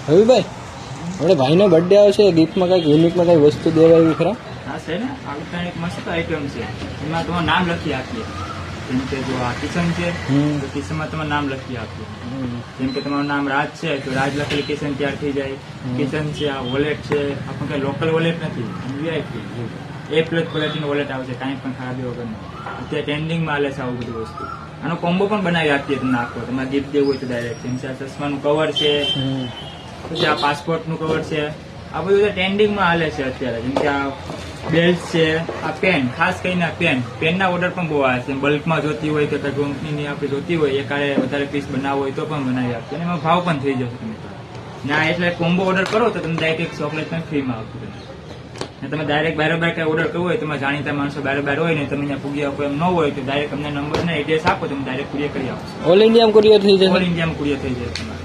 રવિભાઈ આપણે ભાઈનો બર્થડે આવશે, ગિફ્ટમાં કંઈક યુનિકમાં કંઈક વસ્તુ દેવા એવી ખરા? હા છે ને, આ વખતે એક મસ્ત આઈટમ છે, એમાં તમારું નામ લખી આપીએ. જેમ કે જો આ કિચન છે તો કિચનમાં તમારું નામ લખી આપીએ. જેમ કે તમારું નામ રાજ છે તો રાજ લખેલી કિચન તૈયાર થઈ જાય. કિચન છે, આ વોલેટ છે, આપણું કઈ લોકલ વોલેટ નથી, વીઆઈપી A+ ક્વોલિટીનું વોલેટ આવે છે, કાંઈ પણ ખરાબી વગરનું. અત્યારે ટ્રેન્ડિંગમાં હાલે છે આવું બધું વસ્તુ. આનો કોમ્બો પણ બનાવી આપીએ તમને આખો, તમારે ગિફ્ટ દેવું હોય તો ડાયરેક્ટ. જેમ કે આ ચશ્માનું કવર છે, પછી આ પાસપોર્ટનું કવર છે, આ બધું ટ્રેન્ડિંગમાં હાલે છે અત્યારે. જેમ કે આ બેલ્ટ છે, આ પેન, ખાસ કરીને આ પેનના ઓર્ડર પણ બહુ આવે છે. બલ્કમાં જોતી હોય કે કઈ કંપનીની આપણે જોતી હોય, એકાળે વધારે પીસ બનાવવો હોય તો પણ બનાવી આપીએ, અને એમાં ભાવ પણ થઈ જશે તમે. ના એટલે કોમ્બો ઓર્ડર કરો તો તમે ડાયરેક્ટ એક ચોકલેટ પણ ફ્રીમાં આપશે. અને તમે ડાયરેક્ટ બારોબાર કઈ ઓર્ડર કરવો હોય, તમે જાણીતા માણસો બારોબાર હોય ને, તમે ત્યાં પૂગી આપો એમ ન હોય તો ડાયરેક્ટ અમને નંબર ને એડ્રેસ આપો, તમે ડાયરેક્ટ કુરિયર કરી આપશો. ઓલ ઇન્ડિયામાં કુરિયર થઈ જશે? ઓલ ઇન્ડિયામાં કુરિયર થઈ જાય તમારે.